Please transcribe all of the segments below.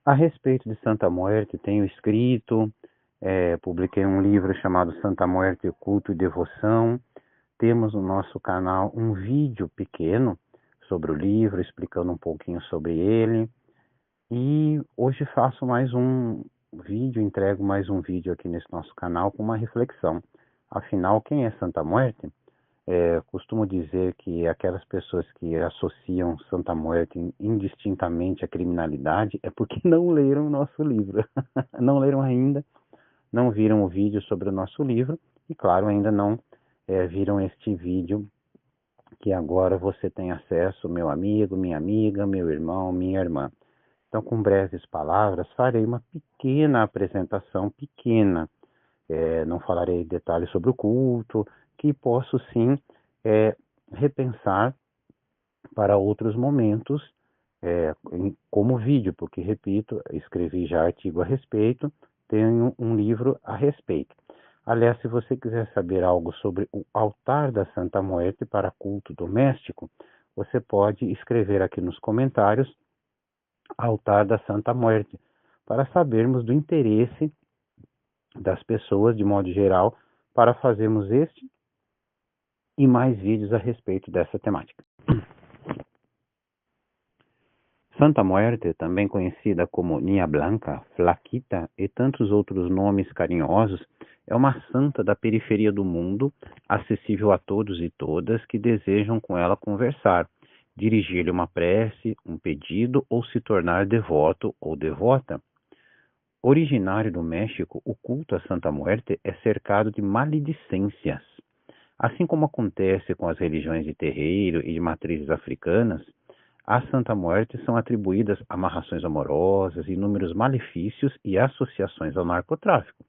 A respeito de Santa Muerte, tenho escrito, publiquei um livro chamado Santa Muerte, Culto e Devoção. Temos no nosso canal um vídeo pequeno sobre o livro, explicando um pouquinho sobre ele. E hoje faço mais um vídeo, entrego mais um vídeo aqui nesse nosso canal com uma reflexão. Afinal, quem é Santa Muerte? Costumo dizer que aquelas pessoas que associam Santa Muerte indistintamente à criminalidade é porque não leram o nosso livro. Não leram ainda, não viram o vídeo sobre o nosso livro e, claro, ainda não viram este vídeo que agora você tem acesso, meu amigo, minha amiga, meu irmão, minha irmã. Então, com breves palavras, farei uma pequena apresentação, pequena. Não falarei detalhes sobre o culto, que posso sim repensar para outros momentos, como vídeo, porque, repito, escrevi já artigo a respeito, tenho um livro a respeito. Aliás, se você quiser saber algo sobre o altar da Santa Muerte para culto doméstico, você pode escrever aqui nos comentários altar da Santa Muerte, para sabermos do interesse das pessoas, de modo geral, para fazermos este e mais vídeos a respeito dessa temática. Santa Muerte, também conhecida como Nia Blanca, Flaquita e tantos outros nomes carinhosos, é uma santa da periferia do mundo, acessível a todos e todas que desejam com ela conversar, dirigir-lhe uma prece, um pedido ou se tornar devoto ou devota. Originário do México, o culto à Santa Muerte é cercado de maledicências. Assim como acontece com as religiões de terreiro e de matrizes africanas, à Santa Muerte são atribuídas amarrações amorosas, inúmeros malefícios e associações ao narcotráfico.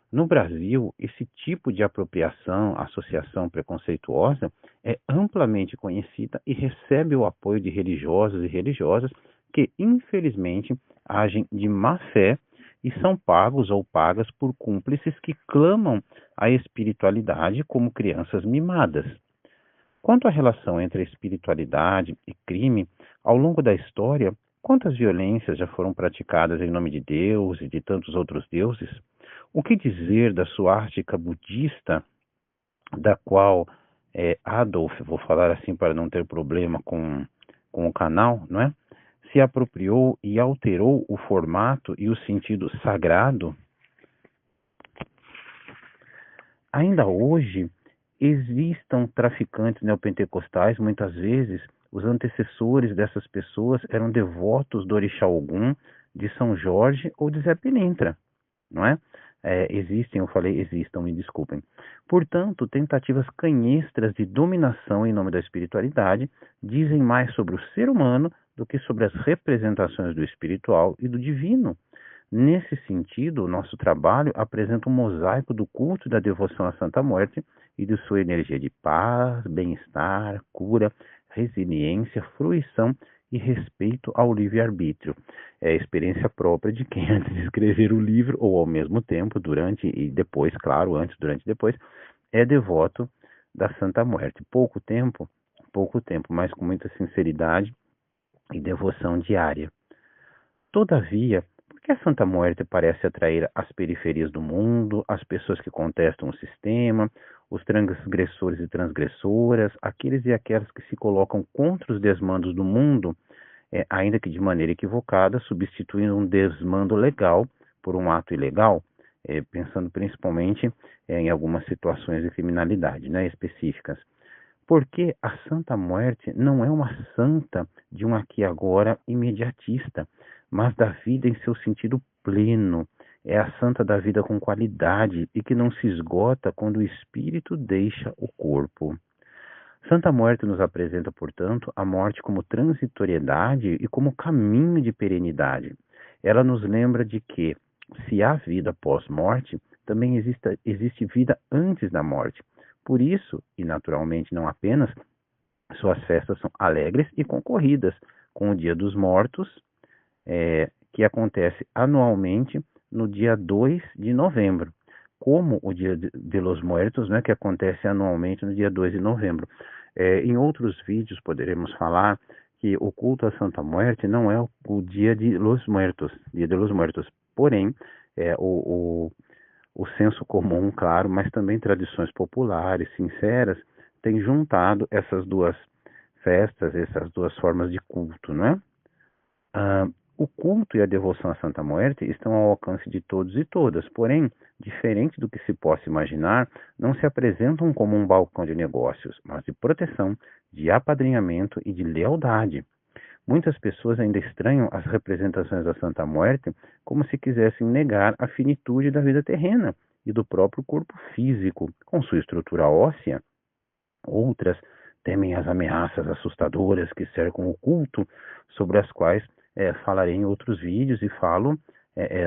No Brasil, esse tipo de associação preconceituosa é amplamente conhecida e recebe o apoio de religiosos e religiosas que, infelizmente, agem de má fé e são pagos ou pagas por cúmplices que clamam a espiritualidade como crianças mimadas. Quanto à relação entre a espiritualidade e crime, ao longo da história, quantas violências já foram praticadas em nome de Deus e de tantos outros deuses? O que dizer da suástica budista, da qual Adolf, vou falar assim para não ter problema com o canal, não é? Se apropriou e alterou o formato e o sentido sagrado? Ainda hoje, existam traficantes neopentecostais, muitas vezes os antecessores dessas pessoas eram devotos do Orixá Ogum, de São Jorge ou de Zé Pilintra, não é? Eu falei existam, me desculpem. Portanto, tentativas canhestras de dominação em nome da espiritualidade dizem mais sobre o ser humano do que sobre as representações do espiritual e do divino. Nesse sentido, o nosso trabalho apresenta um mosaico do culto e da devoção à Santa Muerte e de sua energia de paz, bem-estar, cura, resiliência, fruição e respeito ao livre-arbítrio. É a experiência própria de quem, antes de escrever o livro, ou ao mesmo tempo, durante e depois, claro, antes, durante e depois, é devoto da Santa Muerte. Pouco tempo, mas com muita sinceridade e devoção diária. Todavia, por que a Santa Muerte parece atrair as periferias do mundo, as pessoas que contestam o sistema, os transgressores e transgressoras, aqueles e aquelas que se colocam contra os desmandos do mundo, ainda que de maneira equivocada, substituindo um desmando legal por um ato ilegal, pensando principalmente em algumas situações de criminalidade, né, específicas? Porque a Santa Muerte não é uma santa de um aqui e agora imediatista, mas da vida em seu sentido pleno. É a santa da vida com qualidade e que não se esgota quando o espírito deixa o corpo. Santa Muerte nos apresenta, portanto, a morte como transitoriedade e como caminho de perenidade. Ela nos lembra de que, se há vida pós-morte, também existe vida antes da morte. Por isso, e naturalmente não apenas, suas festas são alegres e concorridas, com o Dia dos Mortos, que acontece anualmente no dia 2 de novembro, como o Dia de los Muertos, né, que acontece anualmente no dia 2 de novembro. Em outros vídeos poderemos falar que o culto à Santa Muerte não é o Dia de los Muertos, porém, é o senso comum, claro, mas também tradições populares, sinceras, têm juntado essas duas festas, essas duas formas de culto, não é? Ah, o culto e a devoção à Santa Muerte estão ao alcance de todos e todas, porém, diferente do que se possa imaginar, não se apresentam como um balcão de negócios, mas de proteção, de apadrinhamento e de lealdade. Muitas pessoas ainda estranham as representações da Santa Muerte como se quisessem negar a finitude da vida terrena e do próprio corpo físico, com sua estrutura óssea. Outras temem as ameaças assustadoras que cercam o culto, sobre as quais falarei em outros vídeos e falo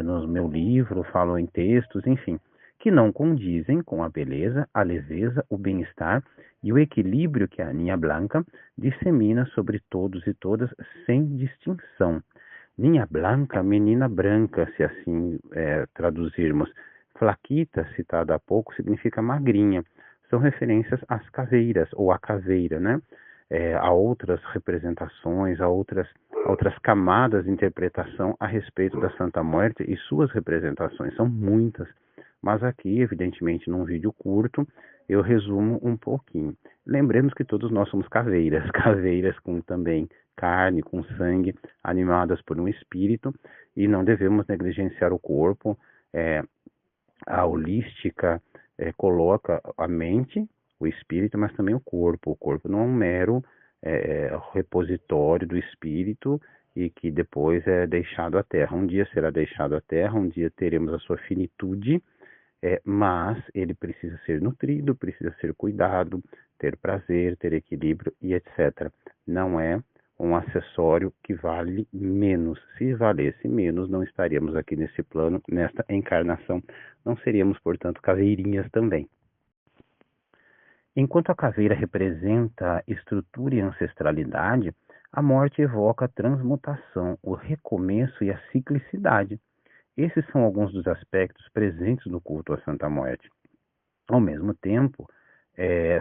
no meu livro, falo em textos, enfim, que não condizem com a beleza, a leveza, o bem-estar e o equilíbrio que a Ninha Blanca dissemina sobre todos e todas, sem distinção. Ninha Blanca, menina branca, se assim traduzirmos. Flaquita, citada há pouco, significa magrinha. São referências às caveiras, ou à caveira, né? A outras representações, a outras camadas de interpretação a respeito da Santa Muerte e suas representações. São muitas, mas aqui, evidentemente, num vídeo curto, eu resumo um pouquinho. Lembremos que todos nós somos caveiras, caveiras com também carne, com sangue, animadas por um espírito, e não devemos negligenciar o corpo. A holística coloca a mente, o espírito, mas também o corpo. O corpo não é um mero repositório do espírito e que depois é deixado à terra. Um dia será deixado à terra, um dia teremos a sua finitude, mas ele precisa ser nutrido, precisa ser cuidado, ter prazer, ter equilíbrio e etc. Não é um acessório que vale menos. Se valesse menos, não estaríamos aqui nesse plano, nesta encarnação. Não seríamos, portanto, caveirinhas também. Enquanto a caveira representa estrutura e ancestralidade, a morte evoca a transmutação, o recomeço e a ciclicidade. Esses são alguns dos aspectos presentes no culto à Santa Morte. Ao mesmo tempo,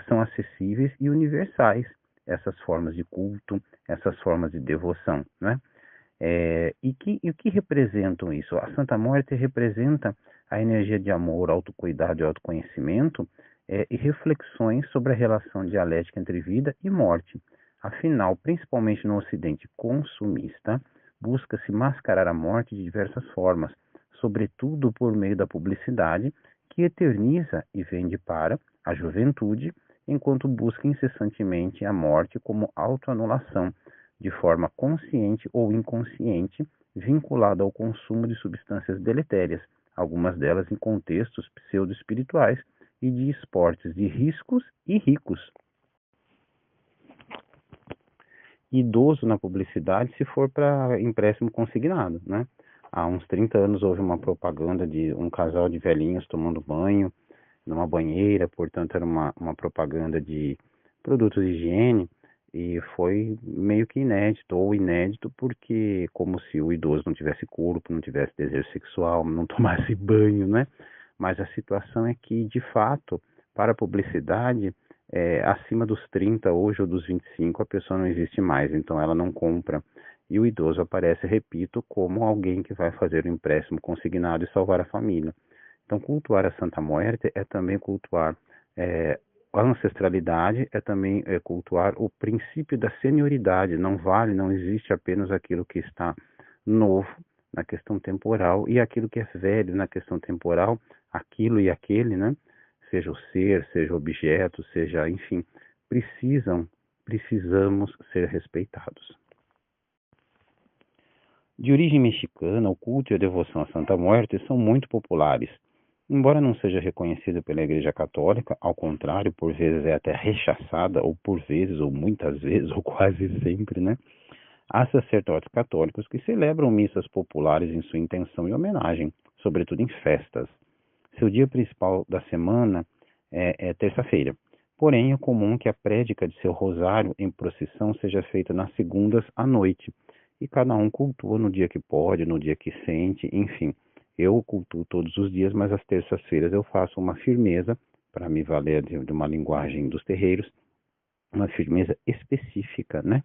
são acessíveis e universais essas formas de culto, essas formas de devoção, né? E o que representam isso? A Santa Morte representa a energia de amor, autocuidado e autoconhecimento e reflexões sobre a relação dialética entre vida e morte. Afinal, principalmente no Ocidente consumista, busca-se mascarar a morte de diversas formas, sobretudo por meio da publicidade, que eterniza e vende para a juventude, enquanto busca incessantemente a morte como autoanulação, de forma consciente ou inconsciente, vinculada ao consumo de substâncias deletérias, algumas delas em contextos pseudo-espirituais e de esportes de riscos e ricos. Idoso na publicidade se for para empréstimo consignado, né? Há uns 30 anos houve uma propaganda de um casal de velhinhos tomando banho numa banheira, portanto era uma propaganda de produtos de higiene e foi meio que inédito ou inédito porque como se o idoso não tivesse corpo, não tivesse desejo sexual, não tomasse banho, né? Mas a situação é que, de fato, para a publicidade, acima dos 30 hoje ou dos 25 a pessoa não existe mais, então ela não compra. E o idoso aparece, repito, como alguém que vai fazer um empréstimo consignado e salvar a família. Então, cultuar a Santa Muerte é também cultuar a ancestralidade, é também cultuar o princípio da senioridade. Não vale, não existe apenas aquilo que está novo na questão temporal e aquilo que é velho na questão temporal, aquilo e aquele, né? Seja o ser, seja o objeto, seja, enfim, precisamos ser respeitados. De origem mexicana, o culto e a devoção à Santa Muerte são muito populares. Embora não seja reconhecida pela Igreja Católica, ao contrário, por vezes é até rechaçada, ou por vezes, ou muitas vezes, ou quase sempre, né? Há sacerdotes católicos que celebram missas populares em sua intenção e homenagem, sobretudo em festas. Seu dia principal da semana é terça-feira. Porém, é comum que a prédica de seu rosário em procissão seja feita nas segundas à noite, e cada um cultua no dia que pode, no dia que sente, enfim. Eu cultuo todos os dias, mas às terças-feiras eu faço uma firmeza, para me valer de uma linguagem dos terreiros, uma firmeza específica, né?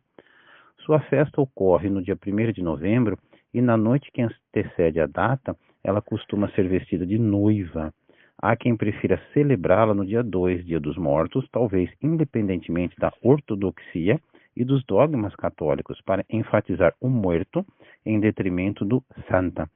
Sua festa ocorre no dia 1º de novembro e na noite que antecede a data, ela costuma ser vestida de noiva. Há quem prefira celebrá-la no dia 2, Dia dos Mortos, talvez independentemente da ortodoxia e dos dogmas católicos, para enfatizar o muerto em detrimento do santa.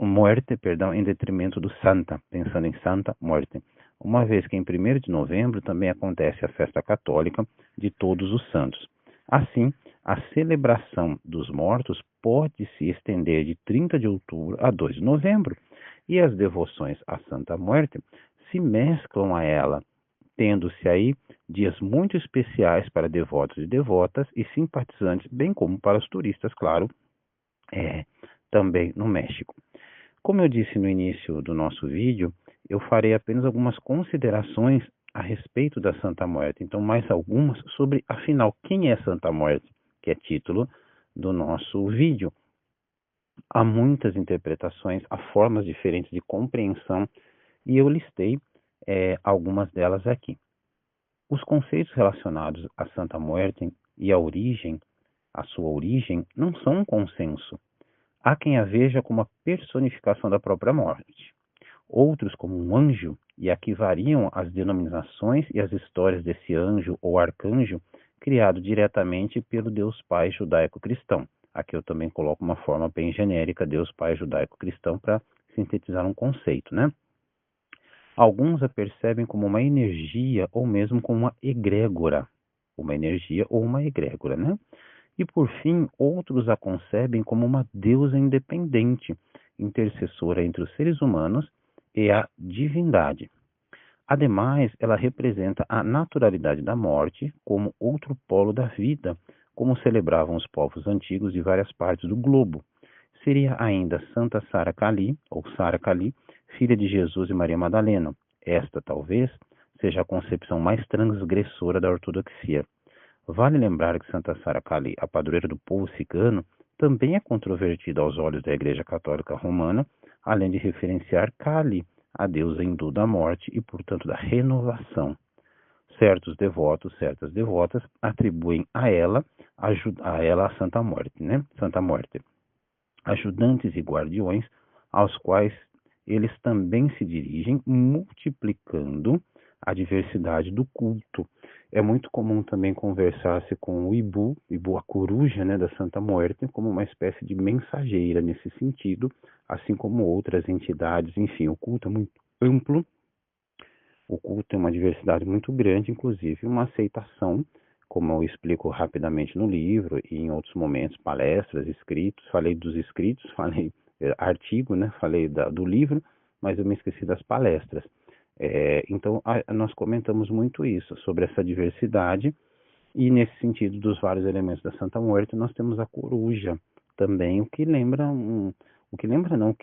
Muerte, perdão, em detrimento do santa, pensando em santa morte. Uma vez que em 1º de novembro também acontece a festa católica de Todos os Santos. Assim, a celebração dos mortos pode se estender de 30 de outubro a 2 de novembro, e as devoções à Santa Muerte se mesclam a ela, tendo-se aí dias muito especiais para devotos e devotas e simpatizantes, bem como para os turistas, claro, também no México. Como eu disse no início do nosso vídeo, eu farei apenas algumas considerações a respeito da Santa Muerte, então mais algumas sobre, afinal, quem é Santa Muerte, que é título do nosso vídeo. Há muitas interpretações, há formas diferentes de compreensão e eu listei algumas delas aqui. Os conceitos relacionados à Santa Muerte e a sua origem, não são um consenso. Há quem a veja como a personificação da própria morte, outros como um anjo, e aqui variam as denominações e as histórias desse anjo ou arcanjo criado diretamente pelo Deus Pai judaico-cristão. Aqui eu também coloco uma forma bem genérica, Deus Pai judaico-cristão, para sintetizar um conceito, né? Alguns a percebem como uma energia ou mesmo como uma egrégora, né? E por fim, outros a concebem como uma deusa independente, intercessora entre os seres humanos e a divindade. Ademais, ela representa a naturalidade da morte como outro polo da vida, como celebravam os povos antigos de várias partes do globo. Seria ainda Santa Sara Cali, ou Sara Cali, filha de Jesus e Maria Madalena. Esta, talvez, seja a concepção mais transgressora da ortodoxia. Vale lembrar que Santa Sara Cali, a padroeira do povo cigano, também é controvertida aos olhos da Igreja Católica Romana, além de referenciar Kali, a deusa hindu da morte e, portanto, da renovação. Certos devotos, certas devotas, atribuem a ela a Santa Morte, né? Santa Morte. Ajudantes e guardiões, aos quais eles também se dirigem, multiplicando a diversidade do culto. É muito comum também conversar-se com o Ibu, a coruja, né, da Santa Muerte, como uma espécie de mensageira nesse sentido, assim como outras entidades. Enfim, o culto é muito amplo, o culto tem uma diversidade muito grande, inclusive uma aceitação, como eu explico rapidamente no livro e em outros momentos, palestras, escritos. Falei dos escritos, falei artigo, né, falei do livro, mas eu me esqueci das palestras. Então, nós comentamos muito isso, sobre essa diversidade, e nesse sentido dos vários elementos da Santa Muerte, nós temos a coruja também, o que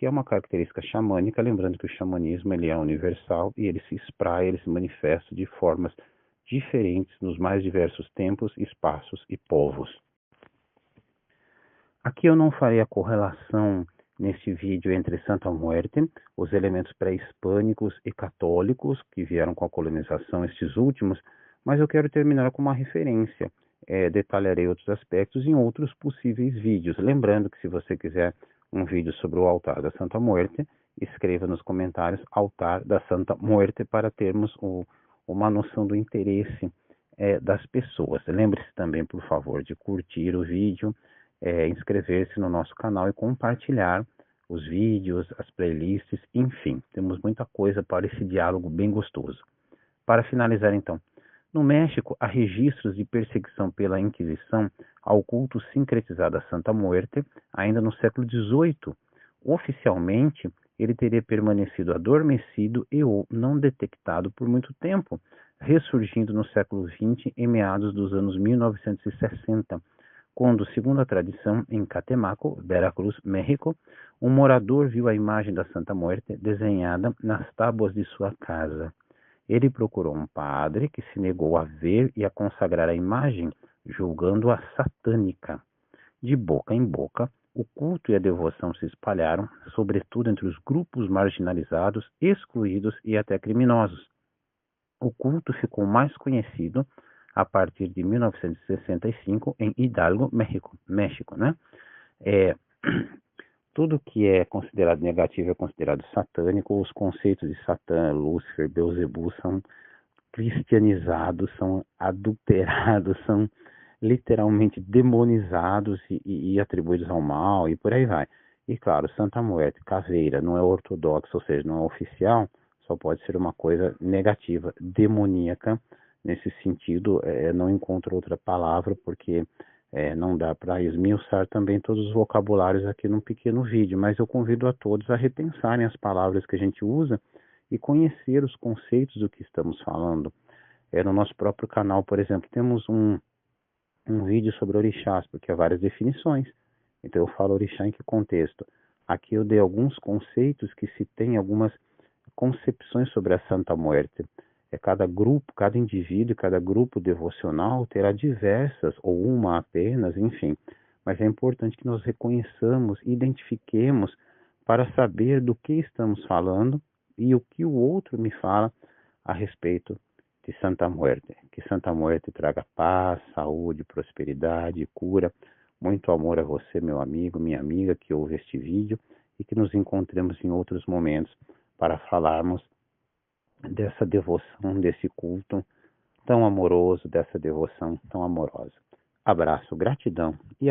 é uma característica xamânica, lembrando que o xamanismo ele é universal e ele se espraia, ele se manifesta de formas diferentes nos mais diversos tempos, espaços e povos. Aqui eu não farei a correlação neste vídeo entre Santa Muerte, os elementos pré-hispânicos e católicos que vieram com a colonização, estes últimos, mas eu quero terminar com uma referência. Detalharei outros aspectos em outros possíveis vídeos. Lembrando que se você quiser um vídeo sobre o altar da Santa Muerte, escreva nos comentários altar da Santa Muerte para termos uma noção do interesse das pessoas. Lembre-se também, por favor, de curtir o vídeo, inscrever-se no nosso canal e compartilhar os vídeos, as playlists, enfim, temos muita coisa para esse diálogo bem gostoso. Para finalizar então, no México há registros de perseguição pela Inquisição ao culto sincretizado à Santa Muerte ainda no século XVIII. Oficialmente, ele teria permanecido adormecido e ou não detectado por muito tempo, ressurgindo no século XX em meados dos anos 1960, quando, segundo a tradição, em Catemaco, Veracruz, México, um morador viu a imagem da Santa Muerte desenhada nas tábuas de sua casa. Ele procurou um padre que se negou a ver e a consagrar a imagem, julgando-a satânica. De boca em boca, o culto e a devoção se espalharam, sobretudo entre os grupos marginalizados, excluídos e até criminosos. O culto ficou mais conhecido a partir de 1965 em Hidalgo, México, né? Tudo que é considerado negativo é considerado satânico. Os conceitos de Satã, Lúcifer, Beelzebub são cristianizados, são adulterados, são literalmente demonizados e atribuídos ao mal e por aí vai. E claro, Santa Muerte, caveira, não é ortodoxa, ou seja, não é oficial, só pode ser uma coisa negativa, demoníaca. Nesse sentido, não encontro outra palavra, porque não dá para esmiuçar também todos os vocabulários aqui num pequeno vídeo, mas eu convido a todos a repensarem as palavras que a gente usa e conhecer os conceitos do que estamos falando. No nosso próprio canal, por exemplo, temos um vídeo sobre orixás, porque há várias definições. Então eu falo orixá em que contexto? Aqui eu dei alguns conceitos que se tem algumas concepções sobre a Santa Muerte. Cada grupo, cada indivíduo, cada grupo devocional terá diversas, ou uma apenas, enfim. Mas é importante que nós reconheçamos, identifiquemos para saber do que estamos falando e o que o outro me fala a respeito de Santa Muerte. Que Santa Muerte traga paz, saúde, prosperidade, cura. Muito amor a você, meu amigo, minha amiga, que ouve este vídeo, e que nos encontremos em outros momentos para falarmos dessa devoção, desse culto tão amoroso, dessa devoção tão amorosa. Abraço, gratidão e